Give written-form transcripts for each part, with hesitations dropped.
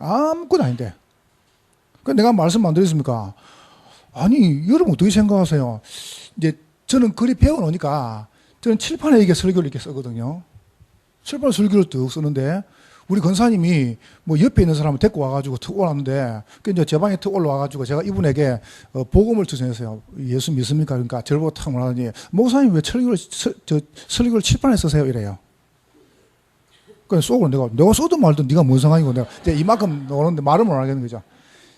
아무것도 아닌데. 그 내가 말씀 안 드렸습니까? 아니, 여러분 어떻게 생각하세요? 이제 저는 글이 배워놓으니까 저는 칠판에 이게 설교를 이렇게 쓰거든요. 칠판에 설교를 뚝 쓰는데 우리 권사님이 뭐 옆에 있는 사람을 데리고 와가지고 툭 올랐는데 그 이제 제 방에 툭 올라와가지고 제가 이분에게 복음을 전했어요. 예수 믿습니까? 그러니까 저를 보고 탁 말하더니 목사님 왜 설교를 칠판에 쓰세요? 이래요. 그래서 속으로 내가 써든 말든 네가 뭔 상관이고 내가 이제 이만큼 오는데 말을 못 하겠는 거죠.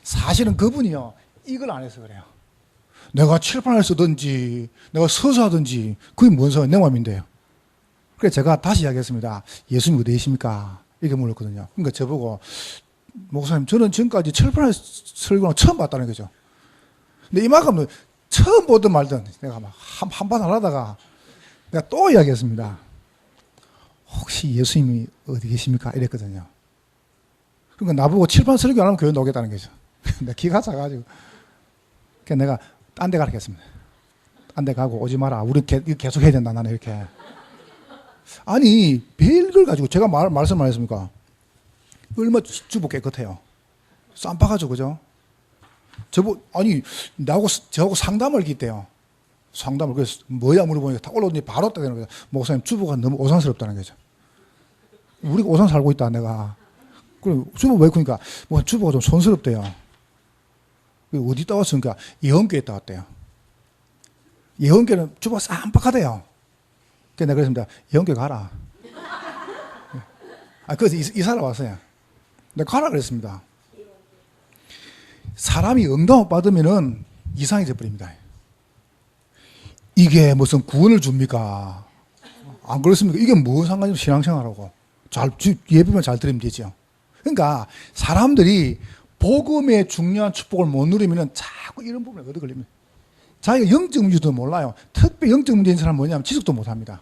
사실은 그분이요 이걸 안 해서 그래요. 내가 칠판을 쓰든지 내가 서서 하든지 그게 뭔 상관이 내 마음인데요. 그래서 제가 다시 이야기했습니다. 예수님 어디 계십니까? 이렇게 물었거든요. 그러니까 저보고 목사님 저는 지금까지 칠판에 설교는 처음 봤다는 거죠. 근데 이만큼 처음 보든 말든 내가 막 한판 하다가 내가 또 이야기했습니다. 혹시 예수님이 어디 계십니까? 이랬거든요. 그러니까 나보고 칠판 설교 안 하면 교회 나오겠다는 거죠. 내가 기가 차가지고. 그래서 내가 딴 데 가겠습니다. 딴 데 가고 오지 마라. 우리 계속 해야 된다. 나는 이렇게. 아니, 별걸 가지고 제가 말씀 안 했습니까? 얼마 주부 깨끗해요. 쌈박하죠, 그죠? 저하고 상담을 했대요. 상담을. 그래서 뭐야 물어보니까 다 올라오더니 바로 딱 되는 거죠. 목사님, 주부가 너무 오산스럽다는 거죠. 우리가 오산 살고 있다, 내가. 그럼 주부 왜 그러니까, 뭐 주부가 좀 손스럽대요. 어디 있다 왔으니까 예언교에 있다 왔대요. 예언교는 주부가 쌈박하대요. 그래서 내가 그랬습니다. 예언교에 가라. 그래서 이사를 왔어요. 내가 가라 그랬습니다. 사람이 응답 받으면은 이상해져 버립니다. 이게 무슨 구원을 줍니까? 안 그렇습니까? 이게 무슨 상관이죠? 신앙생활하고. 예배만 잘 들으면 되죠. 그러니까 사람들이 복음의 중요한 축복을 못 누리면은 자꾸 이런 부분에 얻어 걸립니다. 자기가 영적 문제도 몰라요. 특별히 영적 문제인 사람은 뭐냐면 지속도 못 합니다.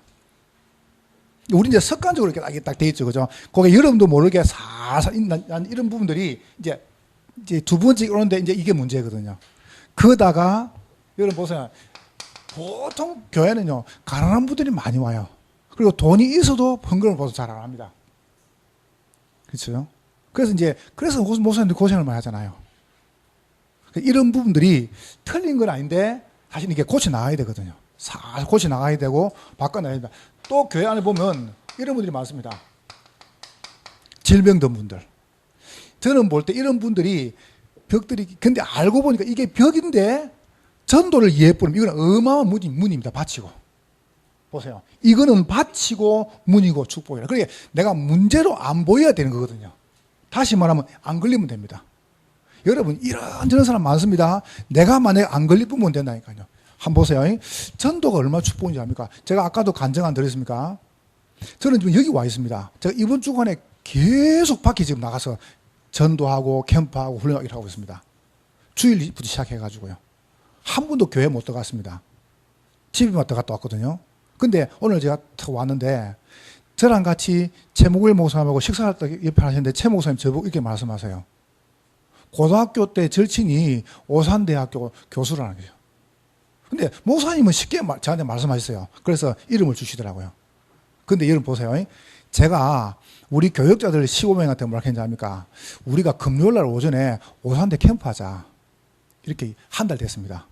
우리 이제 습관적으로 이렇게 딱 돼 있죠. 그죠? 거기에 여러분도 모르게 살살 이런 부분들이 이제 두 번째 오는데 이제 이게 문제거든요. 그러다가 여러분 보세요. 보통 교회는요, 가난한 분들이 많이 와요. 그리고 돈이 있어도 헌금을 벌써 잘 안 합니다. 그렇죠? 그래서 목사님들 고생을 많이 하잖아요. 이런 부분들이 틀린 건 아닌데, 사실 이게 고쳐 나가야 되거든요. 살 고쳐 나가야 되고, 바꿔나가야 된다. 또 교회 안에 보면 이런 분들이 많습니다. 질병든 분들. 저는 볼 때 이런 분들이 근데 알고 보니까 이게 벽인데, 전도를 이해해버리면 이건 어마어마한 문입니다. 바치고. 보세요. 이거는 바치고 문이고 축복이라. 그러니까 내가 문제로 안 보여야 되는 거거든요. 다시 말하면 안 걸리면 됩니다. 여러분 이런저런 사람 많습니다. 내가 만약에 안 걸리면 된다니까요. 한번 보세요. 전도가 얼마나 축복인지 압니까? 제가 아까도 간증 안 드렸습니까? 저는 지금 여기 와 있습니다. 제가 이번 주간에 계속 밖에 지금 나가서 전도하고 캠프하고 훈련하고 일하고 있습니다. 주일부터 시작해가지고요. 한 번도 교회 못 들어갔습니다. 집에만 들어갔다 왔거든요. 근데 오늘 제가 탁 왔는데 저랑 같이 최목일 목사님하고 식사할 때 옆에 하셨는데 최 목사님 저보고 이렇게 말씀하세요. 고등학교 때 절친이 오산대학교 교수라는 거죠. 근데 목사님은 쉽게 저한테 말씀하셨어요. 그래서 이름을 주시더라고요. 근데 여러분 보세요. 제가 우리 교역자들 15명한테 뭐라 했는지 압니까? 우리가 금요일날 오전에 오산대 캠프하자. 이렇게 한 달 됐습니다.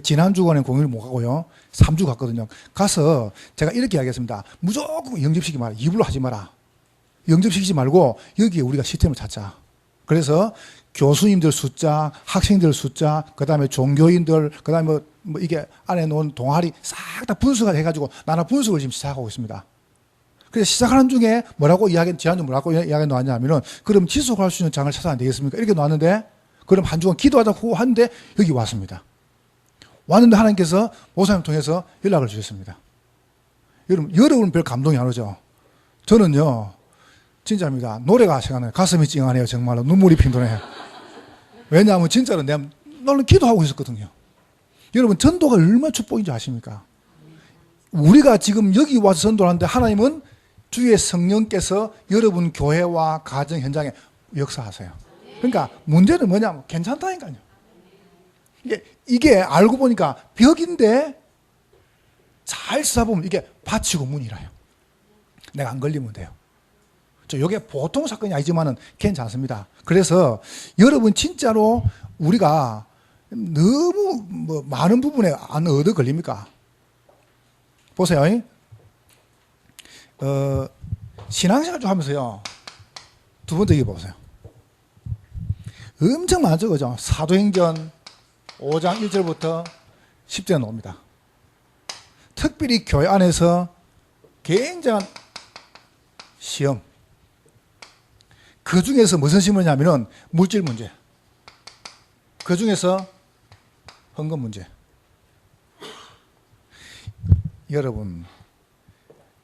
지난주간에 공연을 못 가고요. 3주 갔거든요. 가서 제가 이렇게 이야기했습니다. 무조건 영접시키지 마라. 입으로 하지 마라. 영접시키지 말고 여기에 우리가 시스템을 찾자. 그래서 교수님들 숫자, 학생들 숫자, 그 다음에 종교인들, 그 다음에 뭐 이게 안에 놓은 동아리 싹 다 분석을 해가지고 나나 분석을 지금 시작하고 있습니다. 그래서 시작하는 중에 지난주 뭐라고 이야기 나왔냐면은 그럼 지속할 수 있는 장을 찾아야 되겠습니까? 이렇게 나왔는데 그럼 한 주간 기도하자고 하는데 여기 왔습니다. 왔는데 하나님께서 목사님 통해서 연락을 주셨습니다. 여러분 별 감동이 안 오죠? 저는요, 진짜입니다. 노래가 생각나요. 가슴이 찡하네요. 정말로. 눈물이 핑도네요. 왜냐하면 진짜로 나는 기도하고 있었거든요. 여러분, 전도가 얼마나 축복인지 아십니까? 우리가 지금 여기 와서 전도를 하는데 하나님은 주의 성령께서 여러분 교회와 가정 현장에 역사하세요. 그러니까 문제는 뭐냐면 괜찮다니까요. 이게 알고 보니까 벽인데 잘 써보면 이게 받치고 문이라요. 내가 안 걸리면 돼요. 이게 보통 사건이 아니지만은 괜찮습니다. 그래서 여러분 진짜로 우리가 너무 뭐 많은 부분에 안 얻어 걸립니까? 보세요. 신앙생활 좀 하면서요. 두 번째 이거 보세요. 엄청 많죠, 그죠? 사도행전 5장 1절부터 10절에 나옵니다. 특별히 교회 안에서 굉장한 시험. 그 중에서 무슨 시험이냐면은 물질 문제. 그 중에서 헌금 문제. 여러분,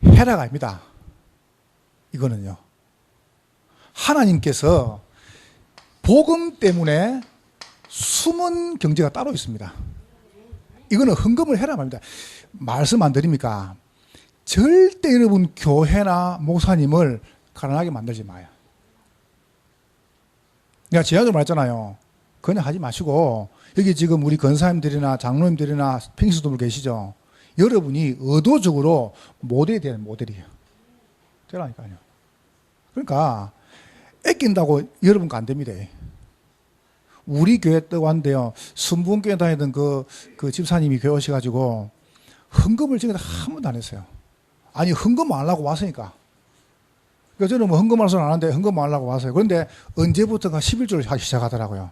해라가 아닙니다. 이거는요. 하나님께서 복음 때문에 숨은 경제가 따로 있습니다. 이거는 헌금을 해라 말입니다. 말씀 안 드립니까? 절대 여러분 교회나 목사님을 가난하게 만들지 마요. 내가 지난주에 말했잖아요. 그냥 하지 마시고 여기 지금 우리 권사님들이나 장로님들이나 평신도들 계시죠? 여러분이 의도적으로 모델이 되는 모델이에요. 되라니까요. 그러니까 아낀다고 여러분 거 안 됩니다. 우리 교회 떠왔는데요. 순분교회 다니던 그 집사님이 교회 오셔가지고 헌금을 지금까지 한 번도 안 했어요. 아니 헌금 안 하려고 왔으니까. 그러니까 저는 뭐 헌금 할 수는 안 하는데 헌금 안 하려고 왔어요. 그런데 언제부터가 11조를 하기 시작하더라고요.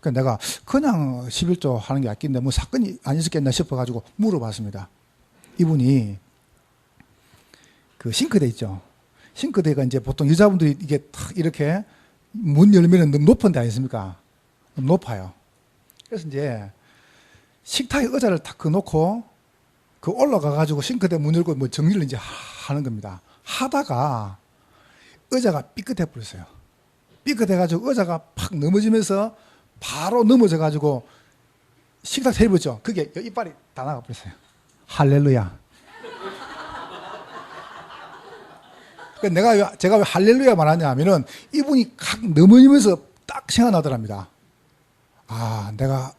그래서 내가 그냥 11조 하는 게 아낀데 뭐 사건이 안 있었겠나 싶어가지고 물어봤습니다. 이분이 그 싱크대 있죠. 싱크대가 이제 보통 여자분들이 이게 탁 이렇게 문 열면은 너무 높은 데 아니십니까? 너무 높아요. 그래서 이제 식탁에 의자를 탁 그놓고 그 올라가가지고 싱크대 문 열고 뭐 정리를 이제 하는 겁니다. 하다가 의자가 삐끗해 버렸어요. 삐끗해가지고 의자가 팍 넘어지면서 바로 넘어져가지고 식탁 테이블 있죠. 그게 이빨이 다 나가 버렸어요. 할렐루야. 제가 왜 할렐루야 말하냐 하면은 이분이 각 넘어지면서 딱 생각나더랍니다. 아, 내가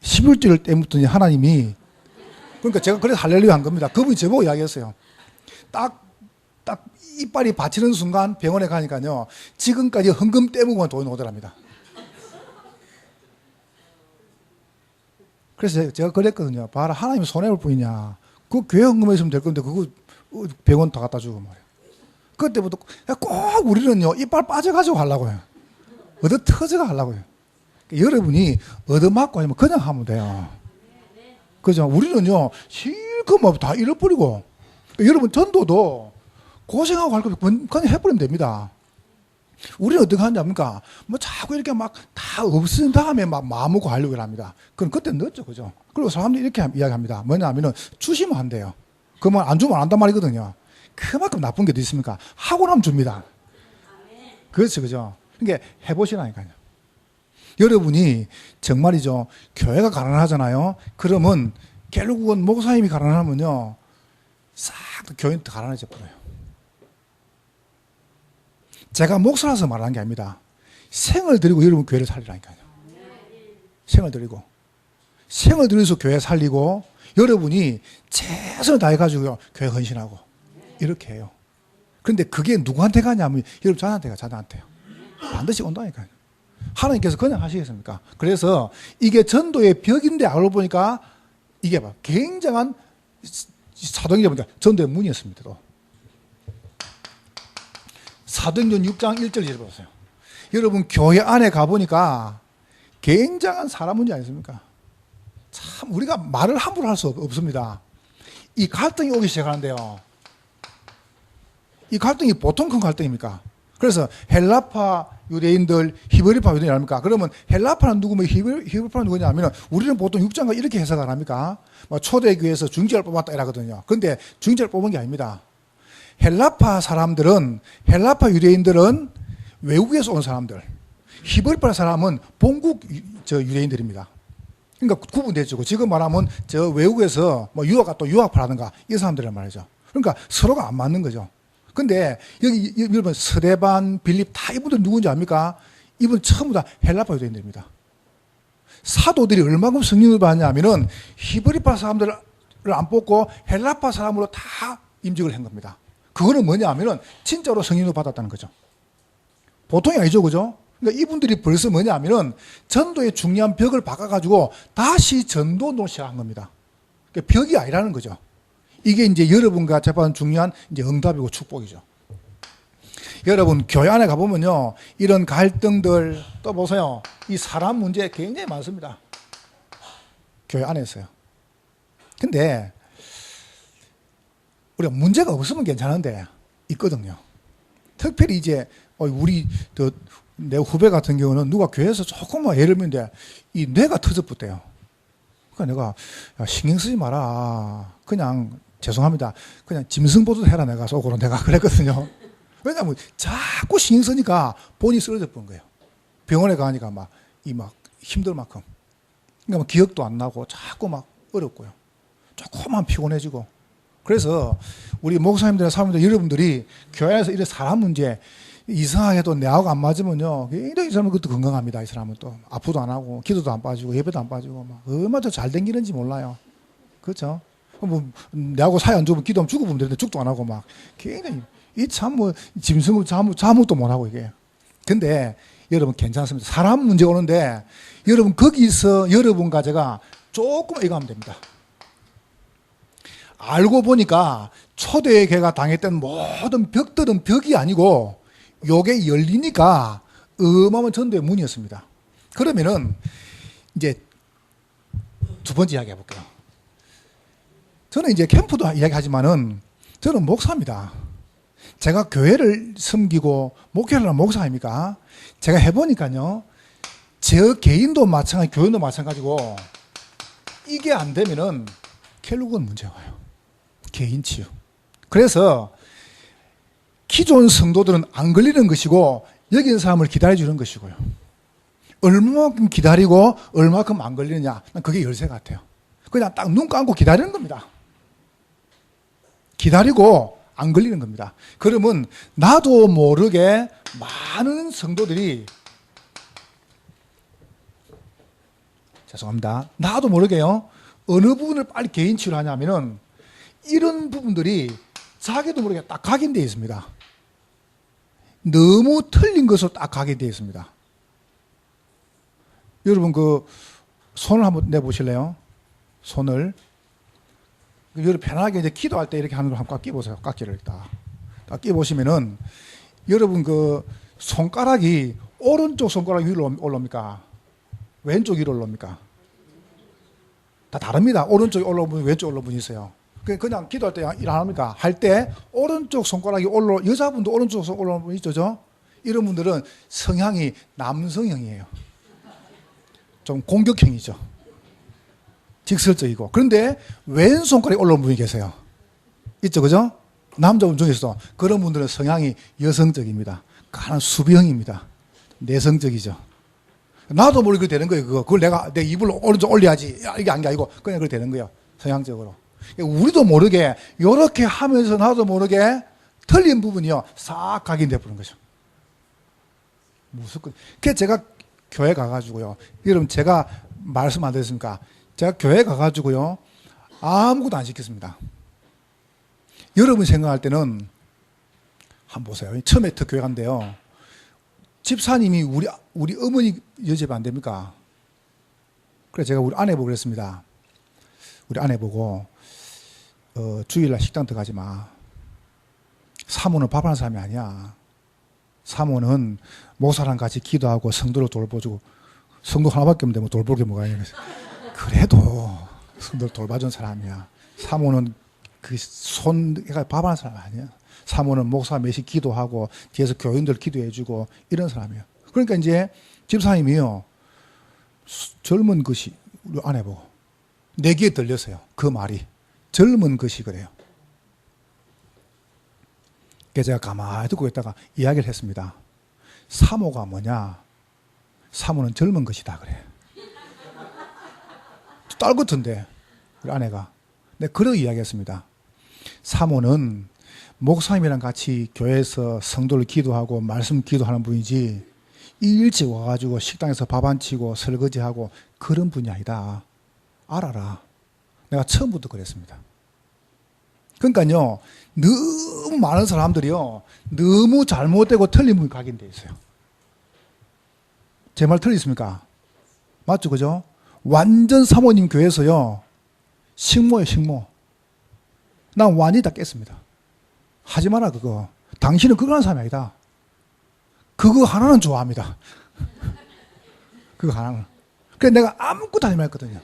11조를 때문에 하나님이, 그러니까 제가 그래서 할렐루야 한 겁니다. 그분이 저보고 이야기했어요. 딱 이빨이 받치는 순간 병원에 가니까요. 지금까지 헌금 떼먹으면 돈이 오더랍니다. 그래서 제가 그랬거든요. 봐라, 하나님 손해볼 뿐이냐. 그 교회 헌금했으면 될 건데 그거 병원 다 갖다 주고 말이에요. 그때부터 꼭 우리는요, 이빨 빠져가지고 하려고요. 얻어 터져가 하려고요. 여러분이 얻어맞고 아니면 그냥 하면 돼요. 그죠? 우리는요, 실컷 뭐 다 잃어버리고. 여러분, 전도도 고생하고 할 거면 그냥 해버리면 됩니다. 우리는 어떻게 하냐니까, 뭐 자꾸 이렇게 막 다 없은 다음에 막 마음먹고 하려고 합니다. 그럼 그때 늦죠, 그죠? 그리고 사람들이 이렇게 이야기합니다. 뭐냐 하면은 주시면 안 돼요. 그러면 안 주면 안 한단 말이거든요. 그만큼 나쁜 게 어디 있습니까? 하고 나면 줍니다. 그렇죠, 그죠? 그러니까 해보시라니까요. 여러분이 정말이죠. 교회가 가난하잖아요. 그러면 결국은 목사님이 가난하면요, 싹 교회는 가난해져 버려요. 제가 목사라서 말하는 게 아닙니다. 생을 들이고 여러분 교회를 살리라니까요. 생을 들여서 교회 살리고 여러분이 최선을 다해가지고 교회 헌신하고 이렇게 해요. 그런데 그게 누구한테 가냐면 여러분 자녀한테요. 반드시 온다니까요. 하나님께서 그냥 하시겠습니까? 그래서 이게 전도의 벽인데 알고 보니까 이게 막 굉장한 사도행전 보니까 전도의 문이었습니다. 또. 사도행전 6장 1절 보세요. 여러분 교회 안에 가보니까 굉장한 사람 문제 아니십니까? 참 우리가 말을 함부로 할 수 없습니다. 이 갈등이 오기 시작하는데요. 이 갈등이 보통 큰 갈등입니까? 그래서 헬라파 유대인들, 히브리파 유대인이 아닙니까? 그러면 헬라파는 누구면 히브리파는 누구냐 하면 우리는 보통 6장과 이렇게 해석을 합니까? 초대교회에서 중직을 뽑았다 이러거든요. 그런데 중직을 뽑은 게 아닙니다. 헬라파 유대인들은 외국에서 온 사람들, 히브리파 사람은 본국 유대인들입니다. 그러니까 구분되죠. 지금 말하면 저 외국에서 뭐 유학파라든가 이 사람들이란 말이죠. 그러니까 서로가 안 맞는 거죠. 근데 여기 여러분 스데반, 빌립 다 이분들 누군지 압니까? 이분 전부 다 헬라파 유대인들입니다. 사도들이 얼마큼 성령을 받았냐면은 히브리파 사람들을 안 뽑고 헬라파 사람으로 다 임직을 한 겁니다. 그거는 뭐냐 하면은 진짜로 성인을 받았다는 거죠. 보통이 아니죠. 그죠? 그러니까 이분들이 벌써 뭐냐 하면은 전도의 중요한 벽을 바꿔가지고 다시 전도운동을 시작한 겁니다. 그러니까 벽이 아니라는 거죠. 이게 이제 여러분과 재판 중요한 이제 응답이고 축복이죠. 여러분, 교회 안에 가보면요, 이런 갈등들, 또 보세요. 이 사람 문제 굉장히 많습니다. 교회 안에서요. 근데, 우리가 문제가 없으면 괜찮은데, 있거든요. 특별히 이제, 우리, 내 후배 같은 경우는 누가 교회에서 조금만 예를 들면 이 뇌가 터져붙대요. 그러니까 내가, 야, 신경 쓰지 마라. 그냥, 죄송합니다. 그냥 짐승보도 해라, 내가 속으로 내가 그랬거든요. 왜냐면 자꾸 신경 쓰니까 본이 쓰러져 버린 거예요. 병원에 가니까 막 힘들 만큼. 그러니까 막 기억도 안 나고 자꾸 막 어렵고요. 조금만 피곤해지고. 그래서 우리 목사님들이나 사모님들 여러분들이 교회 안에서 이런 사람 문제 이상하게도 내하고 안 맞으면요. 굉장히 이 사람은 그것도 건강합니다. 이 사람은 또 아프도 안 하고 기도도 안 빠지고 예배도 안 빠지고 막 얼마나 잘 댕기는지 몰라요. 그렇죠? 뭐 내하고 사이 안 좋으면 기도하면 죽어보면 되는데 죽도 안 하고 막 굉장히 이 참 뭐 짐승을 자무도 못 하고 이게. 근데 여러분 괜찮습니다. 사람 문제 오는데 여러분 거기서 여러분과 제가 조금 이거 하면 됩니다. 알고 보니까 초대의 교회가 당했던 모든 벽들은 벽이 아니고 요게 열리니까 어마어마한 전도의 문이었습니다. 그러면은 이제 두 번째 이야기 해볼게요. 저는 이제 캠프도 이야기하지만은 저는 목사입니다. 제가 교회를 섬기고 목회를 하는 목사 아닙니까? 제가 해보니까요, 저 개인도 마찬가지, 교회도 마찬가지고 이게 안 되면은 결국은 문제가 와요. 개인 치유. 그래서 기존 성도들은 안 걸리는 것이고 여기 있는 사람을 기다려주는 것이고요. 얼마만큼 기다리고 얼마만큼 안 걸리느냐, 난 그게 열쇠 같아요. 그냥 딱 눈 감고 기다리는 겁니다. 기다리고 안 걸리는 겁니다. 그러면 나도 모르게 많은 성도들이, 죄송합니다. 나도 모르게요, 어느 부분을 빨리 개인 치유를 하냐면은 이런 부분들이 자기도 모르게 딱 각인되어 있습니다. 너무 틀린 것으로 딱 각인되어 있습니다. 여러분 그 손을 한번 내보실래요? 손을. 여러분 편하게 이제 기도할 때 이렇게 하는 걸 한번 꽉 끼보세요. 깍지를 딱 끼보시면은 여러분 그 손가락이 오른쪽 손가락 위로 올라옵니까? 왼쪽 위로 올라옵니까? 다 다릅니다. 오른쪽이 올라오는 분, 왼쪽 올라오는 분이 있어요. 그냥 기도할 때 일어납니까? 할 때 오른쪽 손가락이 여자분도 오른쪽 손 올라오는 분 있죠? 이런 분들은 성향이 남성형이에요. 좀 공격형이죠. 직설적이고. 그런데 왼손가락이 올라오는 분이 계세요. 있죠, 그죠? 남자분 중에서도 그런 분들은 성향이 여성적입니다. 가는 수비형입니다. 내성적이죠. 나도 모르게 되는 거예요, 그거. 그걸 내가 내 입을 오른쪽 올려야지. 이게 아니고 그냥 그렇게 되는 거예요. 성향적으로. 우리도 모르게 이렇게 하면서 나도 모르게 틀린 부분이요, 싹 각인돼 버린 거죠. 무섭거든요. 그래서 제가 교회 가가지고요, 여러분 제가 말씀 안 드렸습니까? 제가 교회 가가지고요, 아무것도 안 시켰습니다. 여러분 생각할 때는 한번 보세요. 처음에 교회 간대요. 집사님이 우리 어머니 여집이 안 됩니까? 그래서 제가 우리 아내 보고 그랬습니다. 우리 아내 보고 주일날 식당 들어가지 마. 사모는 밥하는 사람이 아니야. 사모는 목사랑 같이 기도하고 성도를 돌봐주고, 성도 하나밖에 없는데 뭐 돌볼 게 뭐가 있냐. 그래도 성도를 돌봐준 사람이야. 사모는 그 손가 밥하는 사람 아니야. 사모는 목사 매시 기도하고 뒤에서 교인들 기도해주고 이런 사람이에요. 그러니까 이제 집사님이요, 젊은 것이 우리 아내 보고 내 귀에 들렸어요. 그 말이 젊은 것이 그래요. 그래서 제가 가만히 듣고 있다가 이야기를 했습니다. 사모가 뭐냐? 사모는 젊은 것이다 그래. 딸 같은데 우리 아내가. 내가 그렇게 이야기했습니다. 사모는 목사님이랑 같이 교회에서 성도를 기도하고 말씀 기도하는 분이지 일찍 와가지고 식당에서 밥 안 치고 설거지하고 그런 분이 아니다. 알아라. 내가 처음부터 그랬습니다. 그러니까요, 너무 많은 사람들이요, 너무 잘못되고 틀린 분이 각인되어 있어요. 제 말 틀리십니까? 맞죠, 그죠? 완전 사모님 교회에서요, 식모예요, 식모. 난 완전히 다 깼습니다. 하지 마라, 그거. 당신은 그거 하는 사람이 아니다. 그거 하나는 좋아합니다. 그거 하나는. 그래서 내가 아무것도 하지 말거든요.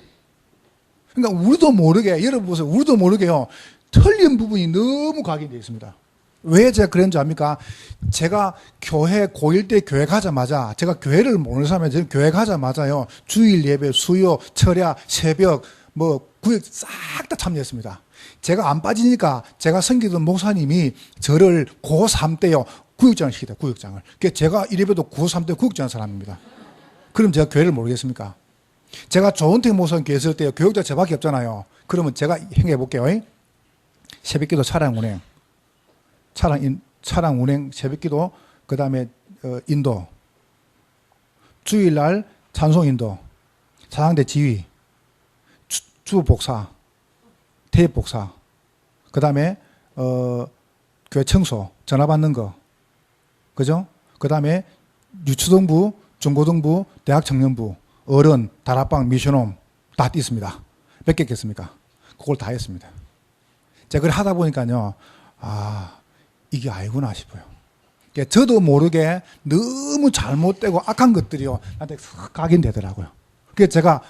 그러니까 우리도 모르게, 여러분 보세요. 우리도 모르게요, 틀린 부분이 너무 각인되어 있습니다. 왜 제가 그랬는지 압니까? 제가 교회, 고1 때 교회 가자마자, 제가 교회를 모르는 사람이 저는 교회 가자마자요, 주일 예배, 수요, 철야, 새벽, 구역 싹 다 참여했습니다. 제가 안 빠지니까 제가 섬기던 목사님이 저를 고3 때요, 구역장을 시키다, 구역장을. 그러니까 제가 이래봬도 고3 때 구역장 사람입니다. 그럼 제가 교회를 모르겠습니까? 제가 조은택 목사님 교회 있을 때요, 교역자 저밖에 없잖아요. 그러면 제가 행해 볼게요. 새벽기도 차량 운행. 차량 운행, 새벽기도, 그 다음에 인도, 주일날 찬송 인도, 사상대 지휘, 주 복사, 대입 복사, 그 다음에 교회 청소, 전화 받는 거, 그죠? 그 다음에 유초등부, 중고등부, 대학 청년부, 어른, 다락방, 미션홈 다 있습니다. 몇 개 있겠습니까? 그걸 다 했습니다. 제가 그걸 하다 보니까요, 이게 아니구나 싶어요. 그러니까 저도 모르게 너무 잘못되고 악한 것들이요, 나한테 싹 각인되더라고요. 그래서 제가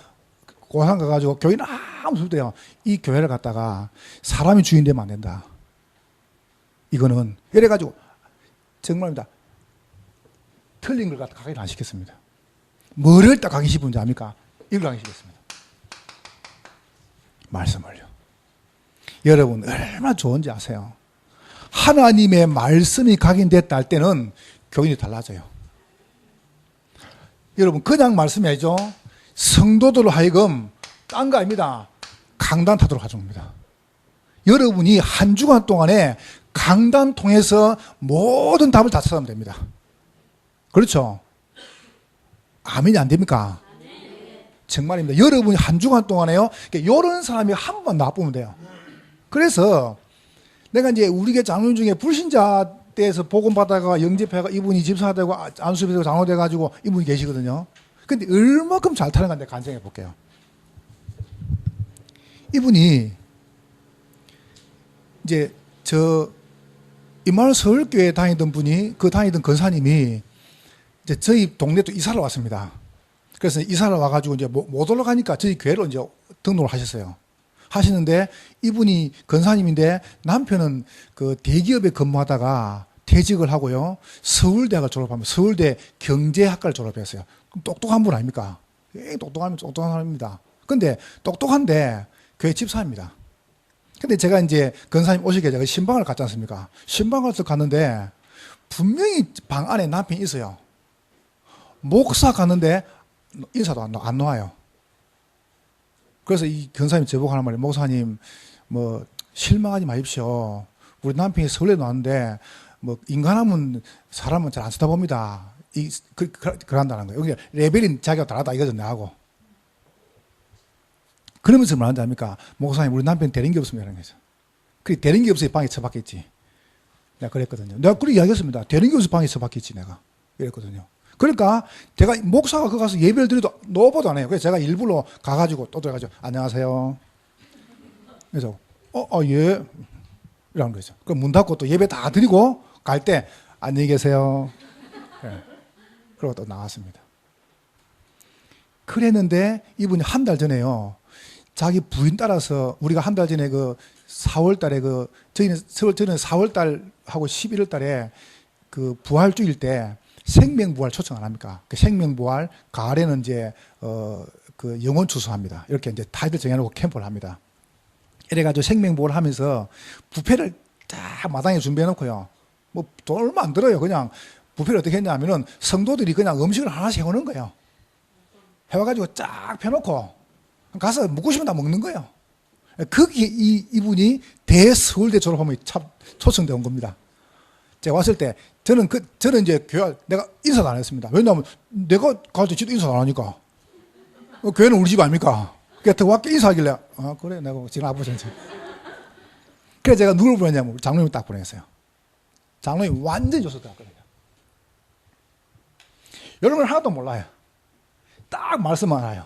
고3 가가지고 교인 아무 소리 때요, 이 교회를 갔다가 사람이 주인 되면 안 된다. 이거는. 이래가지고, 정말입니다. 틀린 걸 갖다 각인 안 시켰습니다. 뭐를 딱 각인 시키는지 압니까? 이걸 각인 시켰습니다. 말씀을요. 여러분, 얼마나 좋은지 아세요? 하나님의 말씀이 각인됐다 할 때는 교인이 달라져요. 여러분, 그냥 말씀이 아니죠. 성도들로 하여금 딴 거 아닙니다. 강단 타도록 하줍니다. 여러분이 한 주간 동안에 강단 통해서 모든 답을 다 찾으면 됩니다. 그렇죠? 아멘이 안 됩니까? 정말입니다. 여러분이 한 주간 동안에요, 이런 사람이 한 번 나쁘면 돼요. 그래서 내가 이제 우리 교회 장로님 중에 불신자 때에서 복음 받다가 영접해가 이분이 집사되고 안수되고 장로돼가지고 이분이 계시거든요. 근데 얼마큼 잘 타는 건데 간증해 볼게요. 이분이 이제 이마누엘 서울교회 다니던 분이, 그 다니던 권사님이 이제 저희 동네 또 이사를 왔습니다. 그래서 이사를 와가지고 이제 못 올라가니까 저희 교회로 이제 등록을 하셨어요. 하시는데 이분이 권사님인데 남편은 그 대기업에 근무하다가 퇴직을 하고요, 서울대학을 졸업하면 서울대 경제학과를 졸업했어요. 그럼 똑똑한 분 아닙니까? 똑똑한 사람입니다. 근데 똑똑한데 교회 집사입니다. 근데 제가 이제 권사님 오시게 제가 신방을 갔지 않습니까? 신방을 갔는데 분명히 방 안에 남편이 있어요. 목사 갔는데 인사도 안 놓아요. 그래서 이 권사님이 저보고 하는 말이, 목사님, 실망하지 마십시오. 우리 남편이 서울에 나왔는데, 인간하면 사람은 잘 안 쳐다봅니다. 그런다는 거예요. 그러니까 레벨이 자기가 다르다 이거죠, 나하고. 그러면서 뭐 한다 합니까? 목사님, 우리 남편 되는 게 없습니다. 이런 거죠. 그 되는 게 없어서 방에 처박혔지. 내가 그랬거든요. 내가 그렇게 이야기했습니다. 되는 게 없어서 방에 처박혔지, 내가. 이랬거든요. 그러니까 제가 목사가 거기 가서 예배를 드려도 노보도 안 해요. 그래서 제가 일부러 가가지고 또 들어가지고 안녕하세요. 그래서 예 이러는 거죠. 그럼 문 닫고 또 예배 다 드리고 갈 때 안녕히 계세요. 네. 그러고 또 나왔습니다. 그랬는데 이분이 한 달 전에요, 자기 부인 따라서, 우리가 한 달 전에 4월 달에 저희는 4월 달하고 11월 달에 부활주일 때 생명부활 초청 안 합니까? 그 생명부활, 가을에는 이제, 영혼 추수합니다. 이렇게 이제 타이틀 정해놓고 캠프를 합니다. 이래가지고 생명부활 하면서 뷔페를 딱 마당에 준비해놓고요. 돈 얼마 안 들어요. 그냥 뷔페를 어떻게 했냐 하면은 성도들이 그냥 음식을 하나씩 해오는 거예요. 해와가지고 쫙 펴놓고 가서 먹고 싶으면 다 먹는 거예요. 거기에 이분이 대서울대 졸업하면 초청돼 온 겁니다. 제가 왔을 때 저는 이제 교회 내가 인사도 안 했습니다. 왜냐하면 내가 가서 지도 인사도 안 하니까. 교회는 우리 집 아닙니까? 그러니까 더 왔게 인사하길래 그래 내가 지금 아버지. 그래서 제가 누굴 보냈냐면 장로님 딱 보냈어요. 장로님 완전히 줘서 들어갔거든요. 여러분 하나도 몰라요. 딱 말씀만 알아요.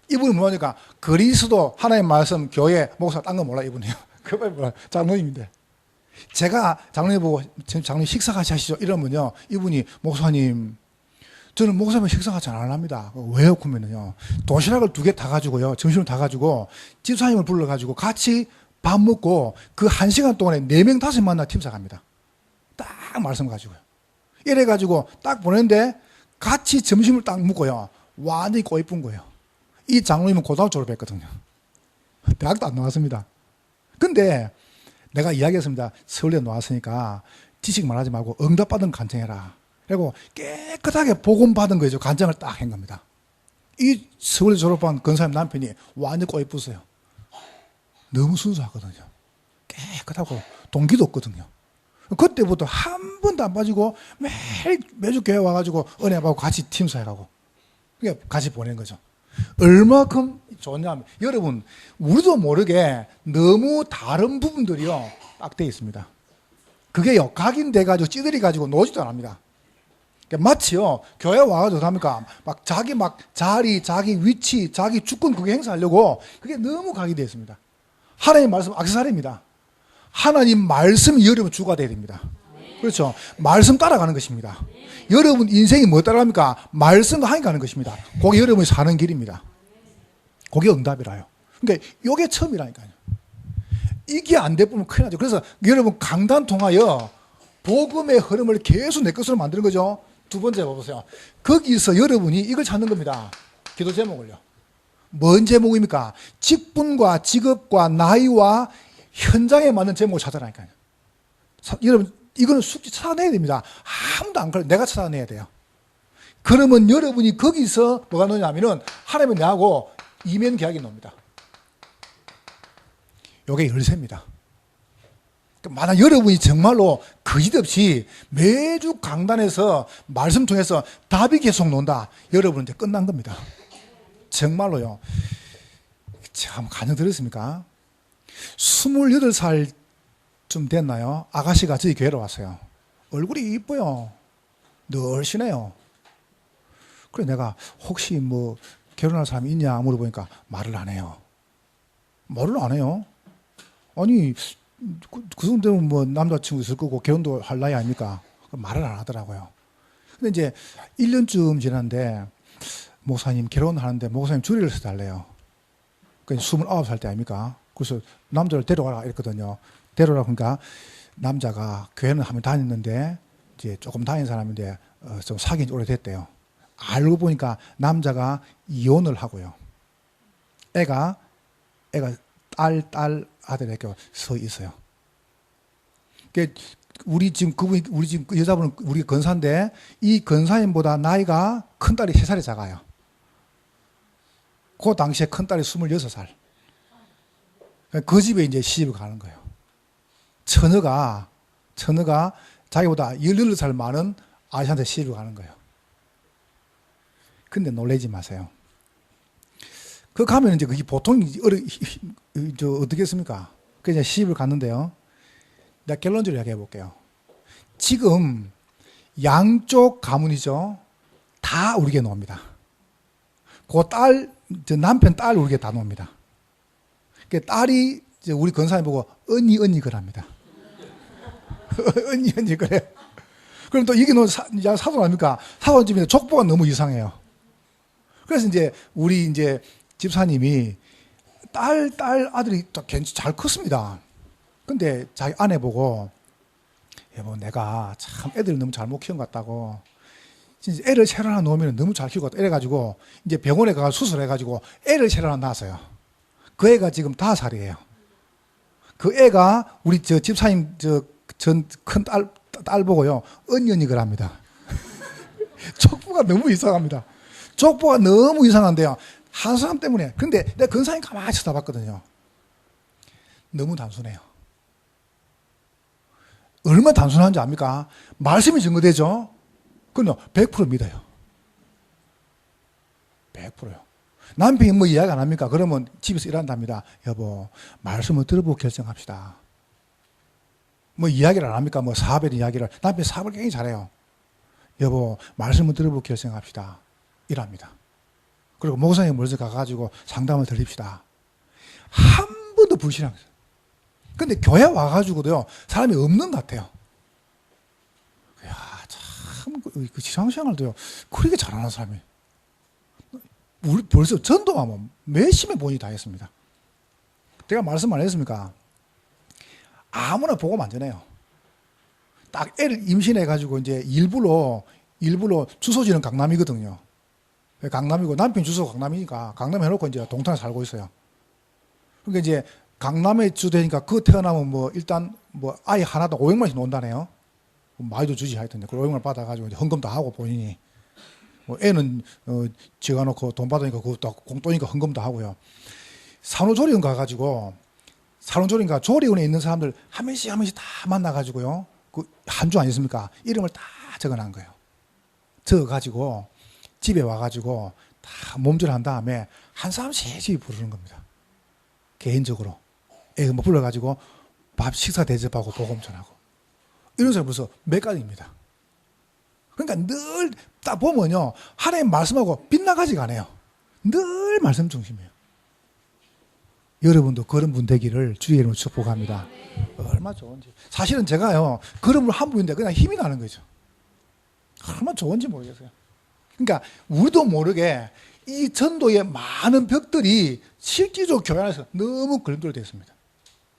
이분이 뭐냐니까 그리스도 하나님 말씀 교회 목사 딴 거 몰라요. 이분이요. 그거 몰라요. 장로님인데 제가 장로님 보고 장로님 식사 같이 하시죠 이러면요 이분이 목사님 저는 목사님 식사 같이 안 합니다. 왜요? 그러면요 도시락을 2개 다 가지고요 점심을 다 가지고 집사님을 불러가지고 같이 밥 먹고 그 1시간 동안에 4명 5명 만나 팀사갑니다. 딱 말씀 가지고요. 이래가지고 딱 보냈는데 같이 점심을 딱 먹고요 완전히 꼬이쁜 거예요. 이 장로님은 고등학교 졸업했거든요. 대학도 안 나왔습니다. 근데 내가 이야기했습니다. 서울에 나왔으니까 지식만 하지 말고 응답받은 간증해라. 그리고 깨끗하게 복음받은 거죠. 간증을 딱 한 겁니다. 이 서울에 졸업한 권사님 남편이 완전 꼬이쁘어요. 너무 순수하거든요. 깨끗하고 동기도 없거든요. 그때부터 한 번도 안 빠지고 매주 교회 와가지고 은혜 받고 같이 팀사해가고 같이 보낸 거죠. 얼마큼 좋냐면 여러분 우리도 모르게 너무 다른 부분들이요 딱 돼 있습니다. 그게요 각인돼 가지고 찌들이 가지고 노지도 안 합니다. 마치요 교회 와가지고 합니까 막 자기 막 자리 자기 위치 자기 주권 그게 행사하려고 그게 너무 각인돼 있습니다. 하나님 말씀 악세사리입니다. 하나님 말씀이 여러분 주가 돼야 됩니다. 그렇죠. 말씀 따라가는 것입니다. 여러분 인생이 뭐 따라갑니까? 말씀과 함께 가는 것입니다. 그게 여러분이 사는 길입니다. 그게 응답이라요. 그러니까 이게 처음이라니까요. 이게 안 되면 큰일 나죠. 그래서 여러분 강단 통하여 복음의 흐름을 계속 내 것으로 만드는 거죠. 2번째 봐보세요. 거기서 여러분이 이걸 찾는 겁니다. 기도 제목을요. 뭔 제목입니까? 직분과 직업과 나이와 현장에 맞는 제목을 찾아라니까요. 여러분 이거는 숙지 찾아내야 됩니다. 아무도 안 그래요. 내가 찾아내야 돼요. 그러면 여러분이 거기서 뭐가 나냐면은 하나님은 내하고 이면 계약이 놉니다. 이게 열쇠입니다. 만약 여러분이 정말로 거짓없이 매주 강단에서 말씀 통해서 답이 계속 논다. 여러분은 이제 끝난 겁니다. 정말로요. 참 간증 들었습니까? 28살쯤 됐나요? 아가씨가 저희 교회로 왔어요. 얼굴이 이뻐요. 늘씬해요. 그래 내가 혹시 뭐 결혼할 사람이 있냐 물어보니까 말을 안 해요. 말을 안 해요? 아니 그 정도면 뭐 남자친구 있을 거고 결혼도 할 나이 아닙니까? 말을 안 하더라고요. 근데 이제 1년쯤 지났는데 목사님 결혼하는데 목사님 주례를 써달래요. 그러니까 29살 때 아닙니까? 그래서 남자를 데려가라 이랬거든요. 데려오라 그러니까 남자가 교회는 한번 다녔는데 이제 조금 다닌 사람인데 좀 사귄 지 오래됐대요. 알고 보니까 남자가 이혼을 하고요. 애가 딸 아들 이렇게 서 있어요. 우리 지금 여자분은 우리 건사인데 이 건사님보다 나이가 큰 딸이 3살이 작아요. 그 당시에 큰 딸이 26살. 그 집에 이제 시집을 가는 거예요. 처녀가 자기보다 18살 많은 아저씨한테 시집을 가는 거예요. 근데 놀라지 마세요. 그 가면 이제 그게 보통 어떻게 했습니까? 그 이제 시집을 갔는데요. 내가 결론적으로 이야기해 볼게요. 지금 양쪽 가문이죠. 다 우리에게 놉니다. 남편 딸 우리에게 다 놉니다. 그 딸이 이제 우리 건사님 보고 언니 그럽니다. 언니 그래요. 그럼 또 이게 사돈 아닙니까? 사돈집인데 족보가 너무 이상해요. 그래서 이제 우리 이제 집사님이 딸 아들이 잘 컸습니다. 근데 자기 아내 보고 여보 내가 참 애들 너무 잘못 키운 것 같다고 진짜 애를 새로 하나 놓으면 너무 잘 키우고 이래가지고 이제 병원에 가서 수술해가지고 애를 새로 하나 낳았어요. 그 애가 지금 5살이에요. 그 애가 우리 저 집사님 전 큰 딸 보고요 언니 그럽니다. 족보가 너무 이상합니다. 족보가 너무 이상한데요. 한 사람 때문에. 근데 내가 건사님 가만히 쳐다봤거든요. 너무 단순해요. 얼마나 단순한지 압니까? 말씀이 증거되죠? 그럼요, 100% 믿어요. 100%요. 남편이 뭐 이야기 안 합니까? 그러면 집에서 일한답니다. 여보, 말씀을 들어보고 결정합시다. 뭐 이야기를 안 합니까? 뭐 사업에 대한 이야기를. 남편이 사업을 굉장히 잘해요. 여보, 말씀을 들어보고 결정합시다. 이랍니다. 그리고 목사님 먼저 가가지고 상담을 드립시다. 한 번도 불신한 거죠. 근데 교회 와가지고도요, 사람이 없는 것 같아요. 야, 참, 그 지상생활도요, 그렇게 잘하는 사람이. 우리 벌써 전도하면 몇십의 본이 다 했습니다. 제가 말씀 안 했습니까? 아무나 보고만 안 전해요. 딱 애를 임신해가지고 이제 일부러 주소지는 강남이거든요. 강남이고 남편 주소가 강남이니까 강남에 해놓고 이제 동탄에 살고 있어요. 그러니까 이제 강남에 주되니까 그 태어나면 뭐 일단 뭐 아이 하나당 500만원씩 논다네요. 많이도 주지 하여튼. 그 500만원 받아가지고 이제 헌금도 하고 본인이. 뭐 애는 지가 놓고 돈 받으니까 그것도 공돈이니까 헌금도 하고요. 산후조리원 가가지고 산후조리원가 조리원에 있는 사람들 한 명씩 다 만나가지고요. 그 한 주 아니습니까? 이름을 다 적어놓은 거예요. 적어가지고 집에 와가지고 다 몸질한 다음에 한 사람씩 부르는 겁니다. 개인적으로. 애 뭐 불러가지고 밥 식사 대접하고 복음 전하고. 이런 사람 벌써 몇 가지입니다. 그러니까 늘 딱 보면요. 하나님 말씀하고 빗나가지가 않아요. 늘 말씀 중심이에요. 여러분도 그런 분 되기를 주의 이름으로 축복합니다. 얼마나 좋은지. 사실은 제가요, 그런 분 한 분인데 그냥 힘이 나는 거죠. 얼마나 좋은지 모르겠어요. 그러니까 우리도 모르게 이 전도의 많은 벽들이 실질적으로 교회 안에서 너무 걸림돌이 됐습니다.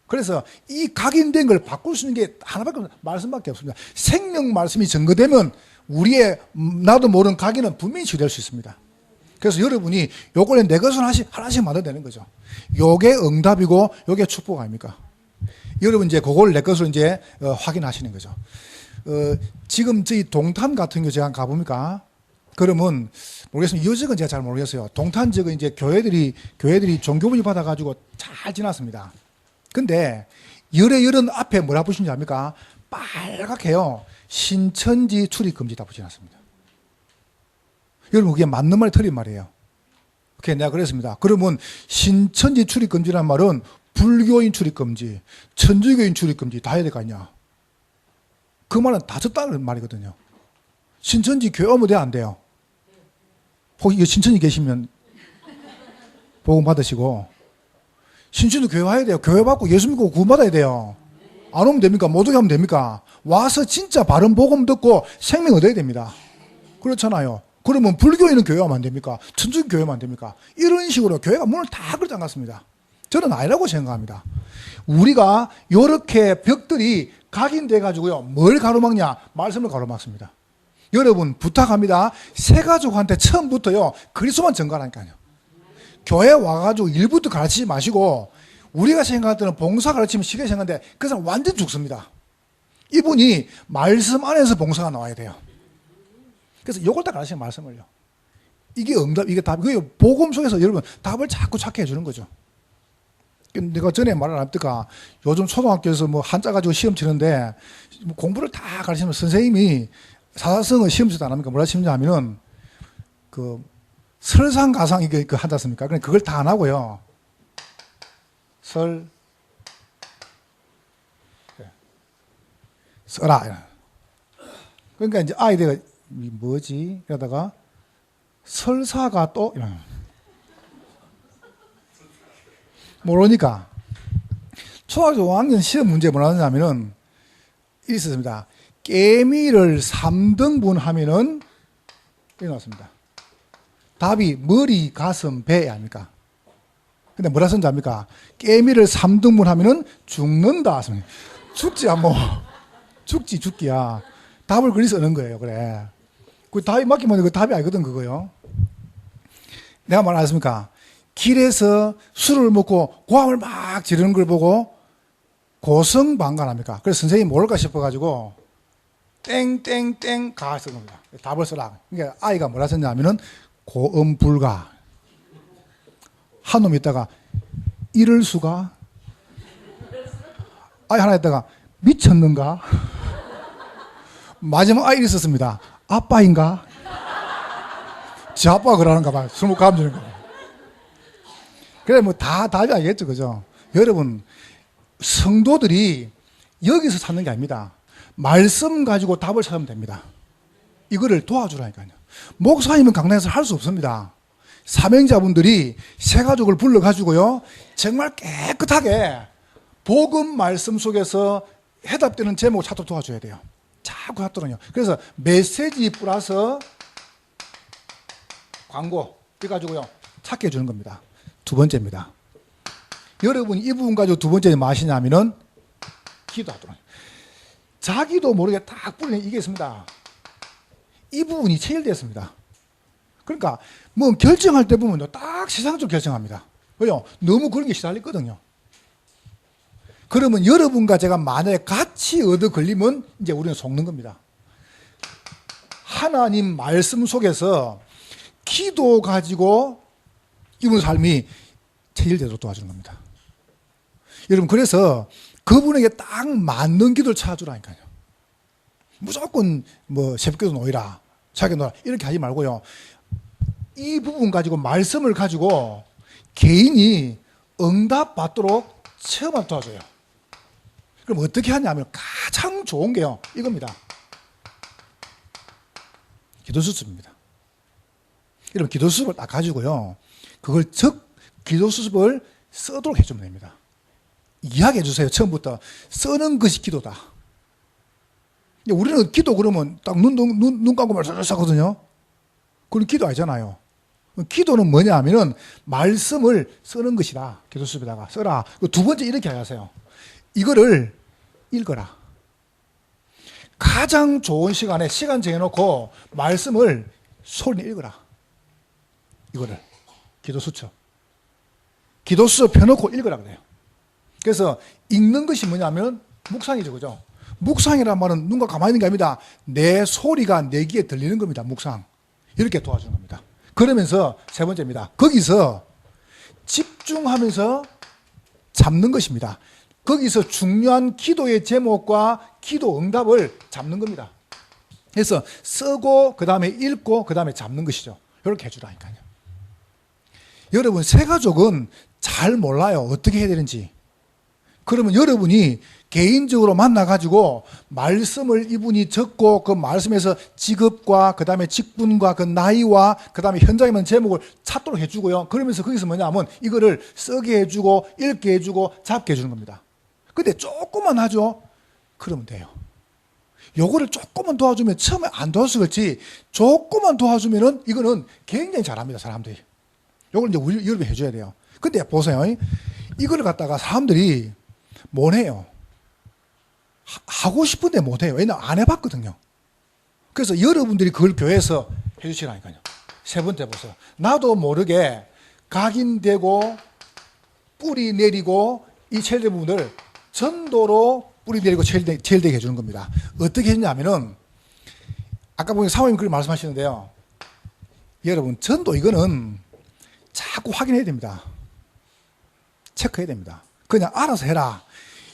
그래서 이 각인된 걸 바꿀 수 있는 게 하나밖에 없습니다. 말씀밖에 없습니다. 생명 말씀이 증거되면 우리의 나도 모르는 각인은 분명히 치유될 수 있습니다. 그래서 여러분이 요걸 내 것을 하나씩 만들어내는 거죠. 요게 응답이고 요게 축복 아닙니까? 여러분 이제 그걸 내 것으로 이제 확인하시는 거죠. 지금 저희 동탄 같은 경우 제가 가봅니까? 그러면 모르겠습니다. 요즘은 제가 잘 모르겠어요. 동탄 지역은 이제 교회들이 종교분이 받아가지고 잘 지났습니다. 근데 열은 앞에 뭐라 붙이는지 압니까? 빨갛게요. 신천지 출입 금지 다 붙여놨습니다. 여러분 그게 맞는 말이 틀린 말이에요. 그게 내가 그랬습니다. 그러면 신천지 출입 금지란 말은 불교인 출입 금지, 천주교인 출입 금지 다 해야 될 거 아니냐? 그 말은 다 졌다는 말이거든요. 신천지 교회 오면 안 돼요. 혹시 신천지 계시면 복음 받으시고 신천지 교회 와야 돼요. 교회 받고 예수 믿고 구원 받아야 돼요. 안 오면 됩니까? 못 오게 하면 됩니까? 와서 진짜 바른 복음 듣고 생명 얻어야 됩니다. 그렇잖아요. 그러면 불교인은 교회 오면 안 됩니까? 천주교 교회 오면 안 됩니까? 이런 식으로 교회가 문을 다 걸지 않았습니다. 저는 아니라고 생각합니다. 우리가 이렇게 벽들이 각인돼 가지고요. 뭘 가로막냐? 말씀을 가로막습니다. 여러분 부탁합니다. 새 가족한테 처음부터요. 그리스도만 전가라니까요. 교회 와가지고 일부터 가르치지 마시고 우리가 생각할 때는 봉사 가르치면 쉽게 생각하는데 그 사람 완전 죽습니다. 이분이 말씀 안에서 봉사가 나와야 돼요. 그래서 이걸 다 가르치는 말씀을요. 이게 응답, 이게 답. 그 복음 속에서 여러분 답을 자꾸 찾게 해주는 거죠. 내가 전에 말을 안 했다가 요즘 초등학교에서 뭐 한자 가지고 시험 치는데 공부를 다 가르치면 선생님이 사사성어 시험 치도 안 합니까? 뭐라 시험지 하면은 그 설상가상 이거 한다 씁니까? 그러니까 그걸 다 안 하고요. 써라. 그러니까 이제 아이들이 뭐지? 이러다가 설사가 또 이러는. 모르니까 초등학교 5학년 시험 문제 뭐라 하냐면은 있었습니다. 깨미를 3등분 하면은 이렇게 나왔습니다. 답이 머리, 가슴, 배 아닙니까? 근데 뭐라 썼는지 압니까? 깨미를 3등분 하면은 죽는다. 죽지야 뭐. 죽기야. 답을 그리 쓰는 거예요. 그래. 그 답이 맞기만 해도 그 답이 아니거든 그거요. 내가 말 안 했습니까? 길에서 술을 먹고 고함을 막 지르는 걸 보고 고성방관합니까? 그래서 선생님이 모를까 싶어가지고 땡땡땡 가 쓰는 겁니다. 답을 쓰라. 그러니까 아이가 뭐라 썼냐면은 고음불가. 한 놈이 있다가 이럴 수가. 아이 하나 있다가 미쳤는가? 마지막 아이를 썼습니다. 아빠인가? 지 아빠가 그러는가 봐요. 술 먹고 감지는 거. 그래 뭐 다 답이 아니겠죠, 그죠? 여러분 성도들이 여기서 찾는 게 아닙니다. 말씀 가지고 답을 찾으면 됩니다. 이거를 도와주라니까요. 목사님은 강단에서 할 수 없습니다. 사명자분들이 새 가족을 불러가지고요, 정말 깨끗하게 복음 말씀 속에서 해답되는 제목을 찾도록 도와줘야 돼요. 자꾸 하더라고요. 그래서 메시지 플러스 광고 해가지고요, 찾게 해주는 겁니다. 두 번째입니다. 여러분이 이 부분 가지고 두 번째 뭐 하시냐면은 기도하더라고요. 자기도 모르게 딱 뿌리는 이게 있습니다. 이 부분이 체일됐습니다. 그러니까 뭐 결정할 때 보면 딱 세상적으로 결정합니다. 왜요? 너무 그런 게 시달렸거든요. 그러면 여러분과 제가 만약에 같이 얻어 걸리면 이제 우리는 속는 겁니다. 하나님 말씀 속에서 기도 가지고 이분 삶이 체질되도록 도와주는 겁니다. 여러분, 그래서 그분에게 딱 맞는 기도를 찾아주라니까요. 무조건 뭐 새벽기도 놓이라, 자기 놓이라 이렇게 하지 말고요, 이 부분 가지고 말씀을 가지고 개인이 응답 받도록 체험을 도와줘요. 그럼 어떻게 하냐면 가장 좋은 게요, 이겁니다. 기도 수습입니다. 여러분, 기도 수습을 딱 가지고요, 그걸 기도 수습을 쓰도록 해주면 됩니다. 이야기해 주세요. 처음부터 쓰는 것이 기도다. 우리는 기도 그러면 딱 눈 감고 말씀을 하거든요. 그건 기도 아니잖아요. 기도는 뭐냐 하면은 말씀을 쓰는 것이다. 기도 수업에다가 써라. 두 번째 이렇게 하세요. 이거를 읽어라. 가장 좋은 시간에 시간 정해놓고 말씀을 소리 읽어라. 이거를 기도 수첩. 기도 수첩 펴놓고 읽으라 그래요. 그래서 읽는 것이 뭐냐면 묵상이죠, 그죠? 묵상이란 말은 눈과 가만히 있는 게 아닙니다. 내 소리가 내 귀에 들리는 겁니다. 묵상. 이렇게 도와주는 겁니다. 그러면서 세 번째입니다. 거기서 집중하면서 잡는 것입니다. 거기서 중요한 기도의 제목과 기도 응답을 잡는 겁니다. 그래서 쓰고 그 다음에 읽고 그 다음에 잡는 것이죠. 이렇게 해주라니까요. 여러분, 새 가족은 잘 몰라요. 어떻게 해야 되는지. 그러면 여러분이 개인적으로 만나가지고 말씀을 이분이 적고 그 말씀에서 직업과 그 다음에 직분과 그 나이와 그 다음에 현장에 있는 제목을 찾도록 해주고요. 그러면서 거기서 뭐냐면 이거를 쓰게 해주고 읽게 해주고 잡게 해주는 겁니다. 근데 조금만 하죠. 그러면 돼요. 요거를 조금만 도와주면 처음에 안 도와서 그렇지 조금만 도와주면은 이거는 굉장히 잘합니다. 사람들이. 요걸 이제 우리 여러분이 해줘야 돼요. 근데 보세요. 이걸 갖다가 사람들이 못 해요. 하고 싶은데 못 해요. 왜냐면 안 해봤거든요. 그래서 여러분들이 그걸 교회에서 해주시라니까요. 세 번째 보세요. 나도 모르게 각인되고 뿌리 내리고 이 체일된 부분을 전도로 뿌리 내리고 체일되게 해주는 겁니다. 어떻게 했냐면은 아까 보니까 사모님 그렇게 말씀하시는데요. 여러분, 전도 이거는 자꾸 확인해야 됩니다. 체크해야 됩니다. 그냥 알아서 해라.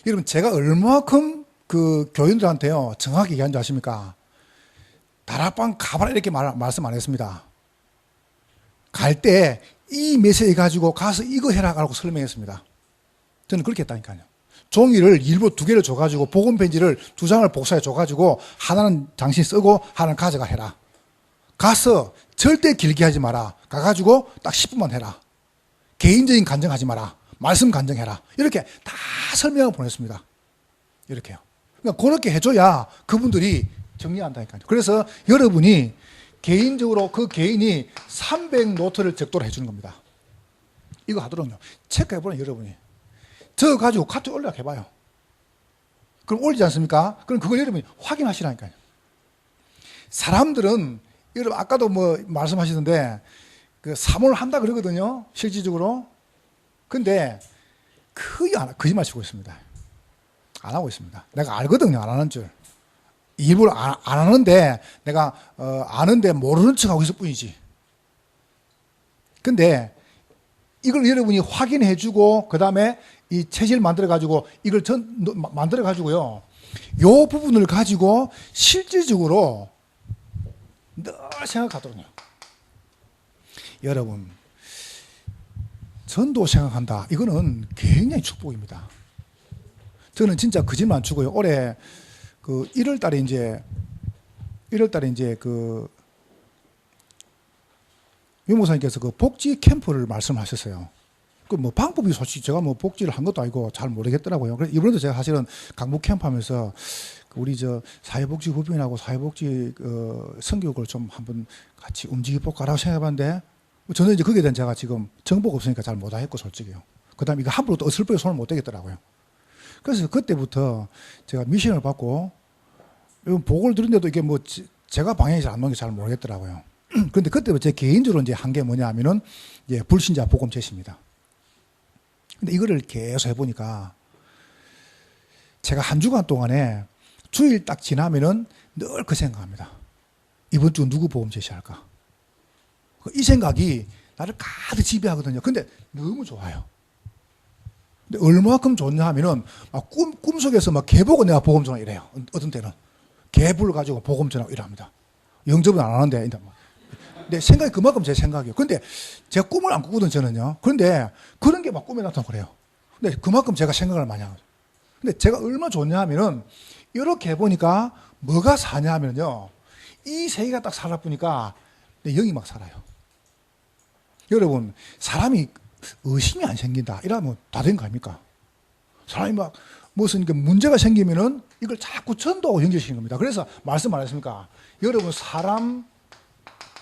여러분, 제가 얼마큼 그 교인들한테요, 정확히 얘기한 줄 아십니까? 다락방 가봐라 이렇게 말씀 안 했습니다. 갈 때 이 메시지 가지고 가서 이거 해라 라고 설명했습니다. 저는 그렇게 했다니까요. 종이를 일부 2개를 줘가지고 복음 편지를 2장을 복사해 줘가지고 하나는 당신 쓰고 하나는 가져가 해라. 가서 절대 길게 하지 마라. 가가지고 딱 10분만 해라. 개인적인 간증하지 마라. 말씀 간증해라. 이렇게 다 설명을 보냈습니다. 이렇게요. 그러니까 그렇게 해줘야 그분들이 정리한다니까요. 그래서 여러분이 개인적으로 그 개인이 300노트를 적도록 해주는 겁니다. 이거 하도록요. 체크해보는 여러분이. 저 가지고 카톡에 올려해봐요. 그럼 올리지 않습니까? 그럼 그걸 여러분이 확인하시라니까요. 사람들은, 여러분 아까도 뭐 말씀하시던데, 그 사모를 한다 그러거든요. 실질적으로. 근데 거의 거짓말 치고 있습니다. 안 하고 있습니다. 내가 알거든요. 안 하는 줄. 일부러 안 하는데 내가 아는데 모르는 척하고 있을 뿐이지. 근데 이걸 여러분이 확인해 주고 그 다음에 이 체질 만들어 가지고 이걸 만들어 가지고요. 요 부분을 가지고 실질적으로 늘 생각하도록요. 여러분, 전도 생각한다. 이거는 굉장히 축복입니다. 저는 진짜 거짓말 안 치고요. 올해 그 1월 달에 이제 그 유목사님께서 그 복지 캠프를 말씀하셨어요. 그 뭐 방법이 솔직히 제가 뭐 복지를 한 것도 아니고 잘 모르겠더라고요. 그래서 이번에도 제가 사실은 강북 캠프 하면서 우리 저 사회복지법인하고 사회복지 성교육을 좀 한번 같이 움직여볼까라고 생각해봤는데 저는 이제 거기에 대한 제가 지금 정보가 없으니까 잘 못하겠고 솔직히요. 그다음에 이거 함부로 또 어설프게 손을 못 대겠더라고요. 그래서 그때부터 제가 미션을 받고 보고를 들은데도 이게 뭐 제가 방향이 잘 안 나오는 게 잘 모르겠더라고요. 그런데 그때부터 제 개인적으로 이제 한 게 뭐냐 하면은 이제 불신자 복음 제시입니다. 근데 이거를 계속 해보니까 제가 한 주간 동안에 주일 딱 지나면은 늘 그 생각합니다. 이번 주 누구 복음 제시할까? 이 생각이 나를 가득 지배하거든요. 근데 너무 좋아요. 근데 얼마큼 좋냐 하면은 막 꿈속에서 막 개보고 내가 복음 전하 이래요. 어떤 때는. 개불 가지고 복음 전하고 이랍니다. 영접은 안 하는데. 내 생각이 그만큼 제 생각이에요. 근데 제가 꿈을 안 꾸거든요, 저는요. 그런데 그런 게 막 꿈에 나타나고 그래요. 근데 그만큼 제가 생각을 많이 하거든요. 근데 제가 얼마나 좋냐 하면은 이렇게 해보니까 뭐가 사냐 하면요. 이 세계가 딱 살아보니까 내 영이 막 살아요. 여러분, 사람이 의심이 안 생긴다. 이러면 다 된 거 아닙니까? 사람이 막 무슨 문제가 생기면은 이걸 자꾸 전도하고 연결시키는 겁니다. 그래서 말씀 안 했습니까? 여러분, 사람,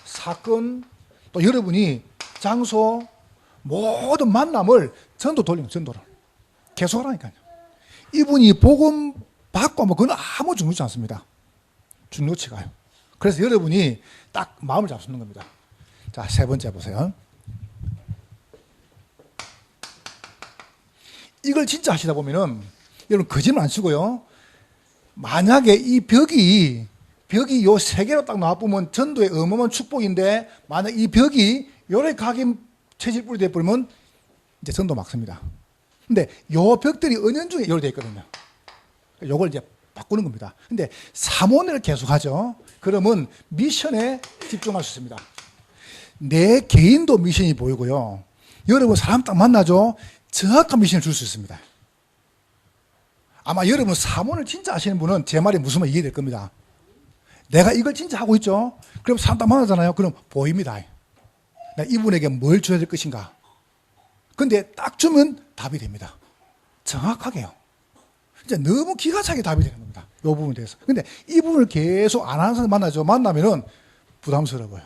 사건, 또 여러분이 장소, 모든 만남을 전도 돌리는 전도를. 계속 하라니까요. 이분이 복음 받고 하면 그건 아무 중요치 않습니다. 중요치가 가요. 그래서 여러분이 딱 마음을 잡수는 겁니다. 자, 세 번째 보세요. 이걸 진짜 하시다 보면은 여러분 거짓말 안 치고요. 만약에 이 벽이 요 세 개로 딱 나와보면 전도의 어마어마한 축복인데 만약 이 벽이 요래 각인 체질뿔이 돼버리면 이제 전도 막습니다. 근데 요 벽들이 은연중에 요래 돼 있거든요. 요걸 이제 바꾸는 겁니다. 근데 사모를 계속하죠. 그러면 미션에 집중할 수 있습니다. 내 개인도 미션이 보이고요. 여러분 사람 딱 만나죠. 정확한 미션을 줄 수 있습니다. 아마 여러분 사모를 진짜 아시는 분은 제 말이 무슨 말인지 이해될 겁니다. 내가 이걸 진짜 하고 있죠. 그럼 사람 딱 만나잖아요. 그럼 보입니다. 내가 이분에게 뭘 줘야 될 것인가. 근데 딱 주면 답이 됩니다. 정확하게요. 이제 너무 기가 차게 답이 되는 겁니다. 이 부분에 대해서. 근데 이 부분을 계속 안 하는 사람 만나죠. 만나면은 부담스러워요.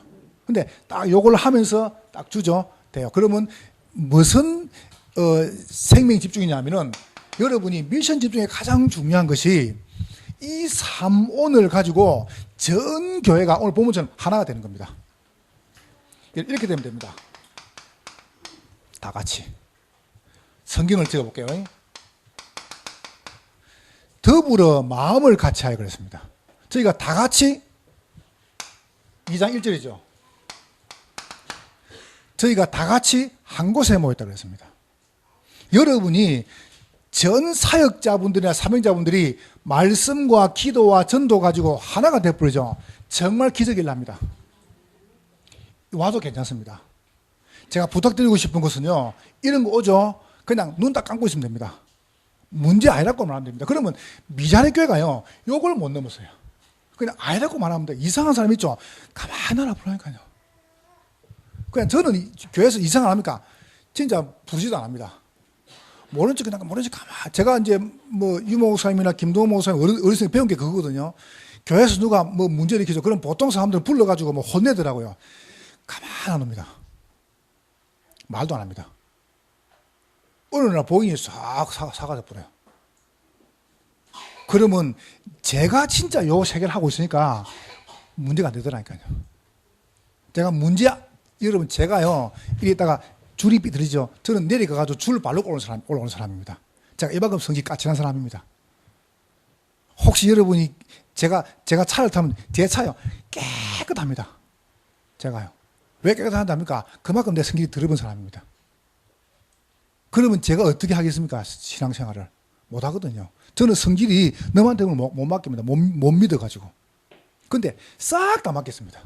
근데 딱 요걸 하면서 딱 주죠. 돼요. 그러면 무슨 생명 집중이냐면은 여러분이 미션 집중에 가장 중요한 것이 이 3온을 가지고 전 교회가 오늘 본문처럼 하나가 되는 겁니다. 이렇게 되면 됩니다. 다 같이. 성경을 찍어볼게요. 더불어 마음을 같이 하여 그랬습니다. 저희가 다 같이 2장 1절이죠. 저희가 다 같이 한 곳에 모였다고 했습니다. 여러분이 전 사역자분들이나 사명자분들이 말씀과 기도와 전도 가지고 하나가 되어버리죠. 정말 기적이 일납니다. 와도 괜찮습니다. 제가 부탁드리고 싶은 것은요. 이런 거 오죠. 그냥 눈 딱 감고 있으면 됩니다. 문제 아니라고 말하면 됩니다. 그러면 미자리 교회가요. 요걸 못 넘었어요. 그냥 아니라고 말하면 돼요. 이상한 사람 있죠. 가만히 알아보라니까요. 그냥 저는 교회에서 이상 안 합니까? 진짜 부르지도 안 합니다. 모른 척 그냥 모른 척 가만. 제가 이제 뭐 유모 목사님이나 김동호 목사님 어렸을 때 배운 게 그거거든요. 교회에서 누가 뭐 문제를 일으키죠. 그럼 보통 사람들 불러가지고 뭐 혼내더라고요. 가만 안 옵니다. 말도 안 합니다. 어느 날 보이니 싹 사가 돼버려요. 그러면 제가 진짜 요 세 개를 하고 있으니까 문제가 안 되더라니까요. 제가 여러분 제가요 이랬다가 줄이 삐들이죠. 저는 내려가가지고 줄 발로 올라오는 사람입니다. 제가 이만큼 성질 까칠한 사람입니다. 혹시 여러분이 제가 차를 타면 제 차요 깨끗합니다. 제가요. 왜 깨끗한답니까? 그만큼 내 성질이 더러운 사람입니다. 그러면 제가 어떻게 하겠습니까? 신앙생활을 못 하거든요. 저는 성질이 너한테 못 맡깁니다. 못 믿어가지고. 근데 싹 다 맡겼습니다.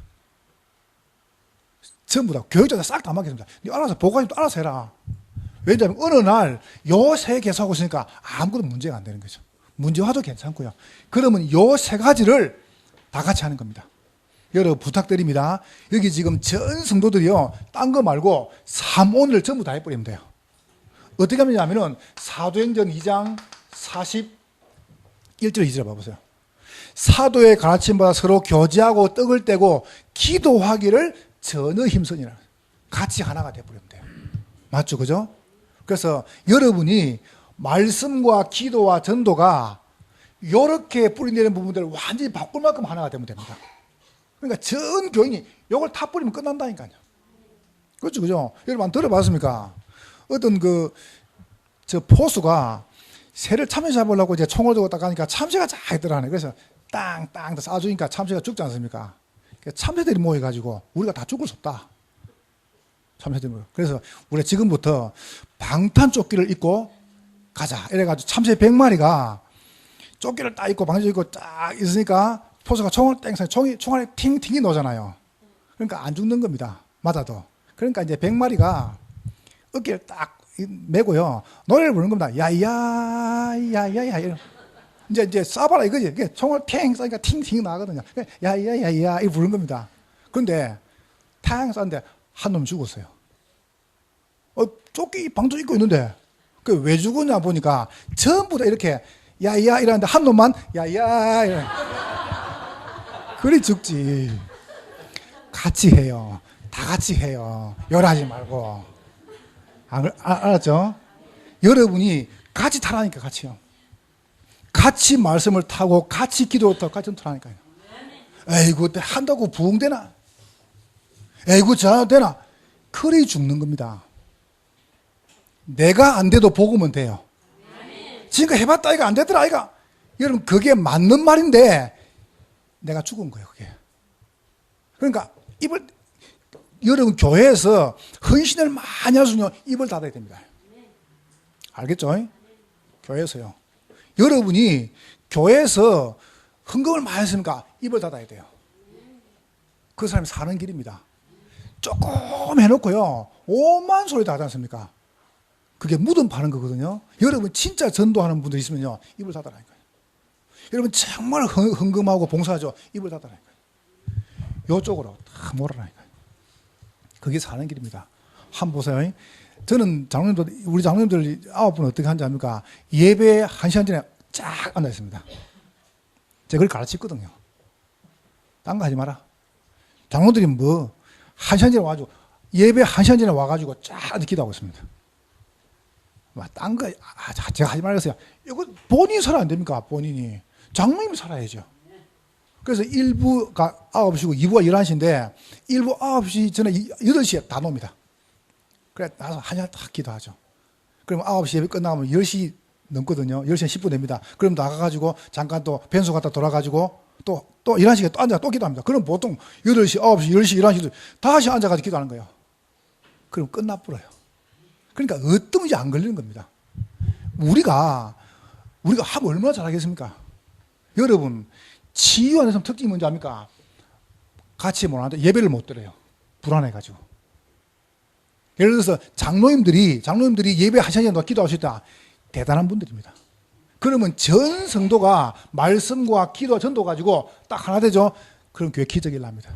전부 다 교육자들 싹 다 맡겼습니다. 네 알아서 보고하지 알아서 해라. 왜냐하면 어느 날 요 세 개수하고 있으니까 아무것도 문제가 안 되는 거죠. 문제화도 괜찮고요. 그러면 요 세 가지를 다 같이 하는 겁니다. 여러분 부탁드립니다. 여기 지금 전 성도들이요, 딴 거 말고 3오늘 전부 다 해버리면 돼요. 어떻게 하면 되냐면은 사도행전 2장 41절 2절 봐보세요. 사도의 가르침받아 서로 교제하고 떡을 떼고 기도하기를 전혀 힘쓰니라. 같이 하나가 돼버리면 돼요. 맞죠? 그죠? 그래서 여러분이 말씀과 기도와 전도가 이렇게 뿌리내리는 부분들을 완전히 바꿀 만큼 하나가 되면 됩니다. 그러니까 전 교인이 이걸 다 뿌리면 끝난다니까요. 그렇죠? 그죠? 여러분 들어봤습니까? 어떤 저 포수가 새를 참새 잡으려고 이제 총을 들고 딱 가니까 참새가 쫙 있더라네. 그래서 땅땅 쏴주니까 참새가 죽지 않습니까? 참새들이 모여가지고 우리가 다 죽을 수 없다. 참새들이 모여. 그래서 우리가 지금부터 방탄조끼를 입고 가자. 이래가지고 참새 100마리가 조끼를 딱 입고 방탄조끼 입고 딱 있으니까 포수가 총을 땡 쏘니 총알이 팅팅이 나오잖아요. 그러니까 안 죽는 겁니다. 맞아도. 그러니까 이제 100마리가 어깨를 딱 메고요, 노래를 부르는 겁니다. 야야야야야. 이제 쏴봐라 이거지. 총을 탱 쏘니까 팅팅 나거든요. 야야야야 이 부르는 겁니다. 그런데 탕 쐈는데 한 놈 죽었어요. 조끼 방조 입고 있는데 그 왜 죽었냐 보니까 전부 다 이렇게 야야 이러는데 한 놈만 야야 이러. 그리 죽지. 같이 해요. 다 같이 해요. 열하지 말고. 알았죠? 여러분이 같이 타라니까 같이요. 같이 말씀을 타고 같이 기도를 타고 같이 전투하니까요. 에이구 한다고 부흥되나? 에이구 저 되나? 그리 죽는 겁니다. 내가 안 돼도 복으면 돼요. 지금까지 해봤다 이거 안 되더라 이거. 여러분 그게 맞는 말인데 내가 죽은 거예요 그게. 그러니까 여러분 교회에서 헌신을 많이 할 수 있는 입을 닫아야 됩니다. 알겠죠? 교회에서요. 여러분이 교회에서 헌금을 많이 했으니까 입을 닫아야 돼요. 그 사람이 사는 길입니다. 조금 해놓고요, 오만 소리 다 하지 않습니까? 그게 무덤 파는 거거든요. 여러분 진짜 전도하는 분들 있으면요, 입을 닫아라니까요. 여러분 정말 헌금하고 봉사하죠. 입을 닫아라니까요. 이쪽으로 다 몰아라니까요. 그게 사는 길입니다. 한번 보세요. 저는 장로님들, 우리 장로님들 9분 어떻게 하는지 압니까? 예배 1시간 전에 쫙 앉아 있습니다. 제가 그걸 가르쳤거든요. 딴 거 하지 마라. 장로들이 1시간 전에 와가지고, 예배 1시간 전에 와가지고 쫙 기도하고 있습니다. 딴 거, 제가 하지 말았어요. 이거 본인이 살아야 안 됩니까? 본인이. 장로님이 살아야죠. 그래서 1부가 9시고 2부가 11시인데 1부 9시 전에 8시에 다 놉니다. 그래 나서 1시간 딱 기도하죠. 그럼 9시 예배 끝나면 10시 넘거든요. 10시 10분 됩니다. 그럼 나가가지고 잠깐 또 변소 갔다 돌아가지고 또 11시에 또 앉아 또 기도합니다. 그럼 보통 8시, 9시, 10시, 11시 다시 앉아가지고 기도하는 거예요. 그럼 끝나버려요. 그러니까 어떤지 안 걸리는 겁니다. 우리가 하면 얼마나 잘하겠습니까? 여러분 치유 안에서 특징이 뭔지 압니까? 같이 못 하는데 예배를 못 드려요. 불안해가지고. 예를 들어서 장로님들이 예배 1시간 정도 기도하셨다. 대단한 분들입니다. 그러면 전 성도가 말씀과 기도와 전도 가지고 딱 하나 되죠? 그럼 교회 기적이 일어납니다.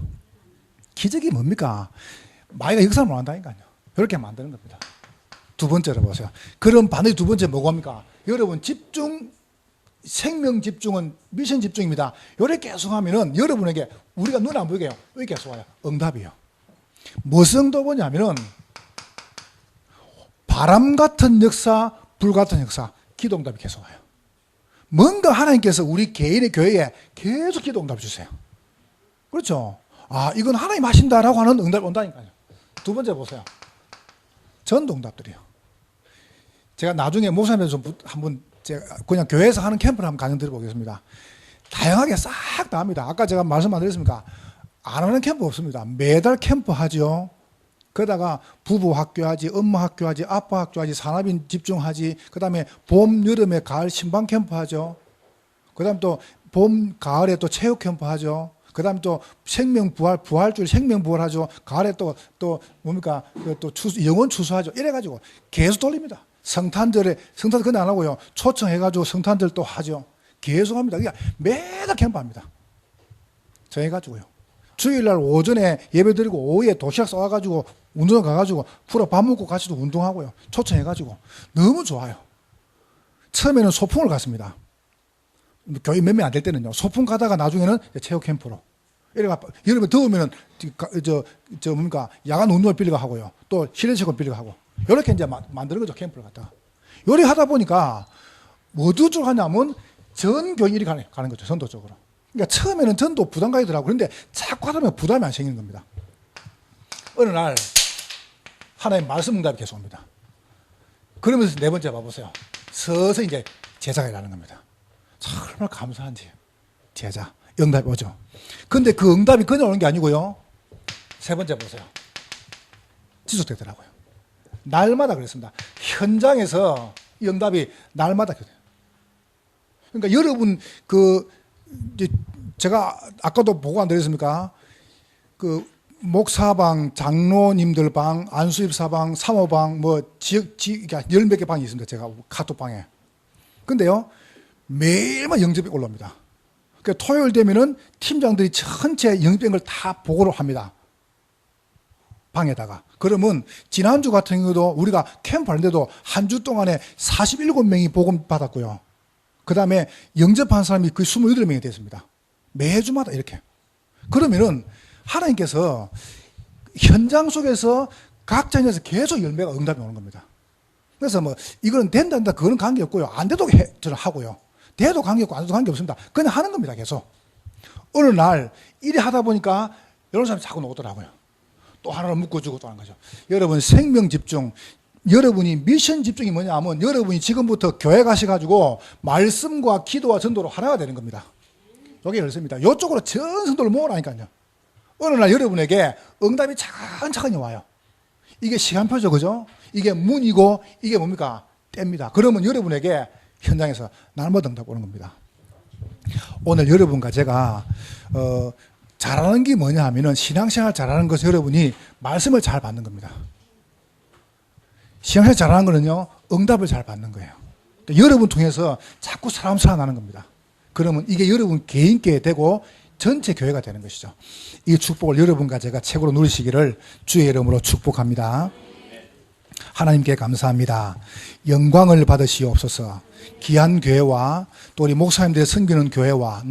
기적이 뭡니까? 마이가 역사를 못 한다니까요. 이렇게 만드는 겁니다. 두 번째로 보세요. 그럼 반드시 두 번째 뭐고 합니까? 여러분 생명 집중은 미션 집중입니다. 요래 계속 하면은 여러분에게 우리가 눈 안 보이게 왜 계속 와요? 응답이요. 무슨 응답이냐면은 바람 같은 역사, 불 같은 역사, 기도 응답이 계속 와요. 뭔가 하나님께서 우리 개인의 교회에 계속 기도 응답 주세요. 그렇죠? 이건 하나님 하신다라고 하는 응답이 온다니까요. 두 번째 보세요. 전도 응답들이요. 제가 나중에 목사님에서 한번 제가 그냥 교회에서 하는 캠프를 한번 강연 드려보겠습니다. 다양하게 싹 다 합니다. 아까 제가 말씀 안 드렸습니까? 안 하는 캠프 없습니다. 매달 캠프 하죠. 그러다가 부부 학교 하지, 엄마 학교 하지, 아빠 학교 하지, 산업인 집중하지, 그 다음에 봄, 여름에, 가을 신방 캠프 하죠. 그 다음 또 봄, 가을에 또 체육 캠프 하죠. 그다음 또 부활주일 생명부활하죠. 가을에 또 뭡니까? 또 영혼 추수하죠. 이래가지고 계속 돌립니다. 성탄절 그건 안 하고요. 초청해가지고 성탄절 또 하죠. 계속 합니다. 그러니까 매달 캠프합니다. 저 해가지고요. 주일날 오전에 예배 드리고 오후에 도시락 싸와가지고 운동장 가가지고 풀어 밥 먹고 같이도 운동하고요. 초청해가지고 너무 좋아요. 처음에는 소풍을 갔습니다. 교회 몇 명 안 될 때는요. 소풍 가다가 나중에는 체육 캠프로. 이래가 여름에 더우면은 뭡니까 야간 운동을 빌리고 하고요. 또 실내 체육을 빌리고 하고. 이렇게 이제 만드는 거죠. 캠프를 갖다가. 요리 하다 보니까 어디 쪽으로 하냐면 전 교인이 가는 거죠. 전도 쪽으로. 그러니까 처음에는 전도 부담 가더라고요. 그런데 자꾸 하다 보면 부담이 안 생기는 겁니다. 어느 날 하나님 말씀 응답이 계속 옵니다. 그러면서 네 번째 봐보세요. 서서히 이제 제자가 일어나는 겁니다. 정말 감사한지 제자 응답이 오죠. 근데 그 응답이 그냥 오는 게 아니고요. 세 번째 보세요. 지속되더라고요. 날마다 그랬습니다. 현장에서 이 응답이 날마다 그래요. 그러니까 여러분 이제 제가 아까도 보고 안 드렸습니까? 목사방, 장로님들 방, 안수입사방, 사모방, 그러니까 10몇 개 방이 있습니다. 제가 카톡방에. 근데요, 매일만 영접이 올라옵니다. 그러니까 토요일 되면은 팀장들이 전체 영접된 걸 다 보고를 합니다. 방에다가. 그러면 지난주 같은 경우도 우리가 캠프 하는데도 한 주 동안에 47명이 복음 받았고요. 그 다음에 영접한 사람이 거의 28명이 됐습니다. 매주마다 이렇게. 그러면은 하나님께서 현장 속에서 각자 에서 계속 열매가 응답이 오는 겁니다. 그래서 이거는 된다, 그거는 관계없고요. 안 돼도 저는 하고요. 돼도 관계없고 안 돼도 관계없습니다. 그냥 하는 겁니다, 계속. 어느 날 일이 하다 보니까 여러 사람이 자꾸 오더라고요. 또 하나를 묶어주고 또 하는 거죠. 여러분, 생명 집중. 여러분이 미션 집중이 뭐냐 하면 여러분이 지금부터 교회 가셔가지고 말씀과 기도와 전도로 하나가 되는 겁니다. 이게 그렇습니다. 이쪽으로 전 성도를 모으라니까요. 어느 날 여러분에게 응답이 차근차근히 와요. 이게 시간표죠, 그죠? 이게 문이고 이게 뭡니까? 때입니다. 그러면 여러분에게 현장에서 날마다 응답 오는 겁니다. 오늘 여러분과 제가 잘하는 게 뭐냐 하면은 신앙생활 잘하는 것은 여러분이 말씀을 잘 받는 겁니다. 신앙생활 잘하는 거는요, 응답을 잘 받는 거예요. 그러니까 여러분 통해서 자꾸 사람 살아나는 겁니다. 그러면 이게 여러분 개인께 되고 전체 교회가 되는 것이죠. 이 축복을 여러분과 제가 최고로 누리시기를 주의 이름으로 축복합니다. 하나님께 감사합니다. 영광을 받으시옵소서. 귀한 교회와 또 우리 목사님들의 섬기는 교회와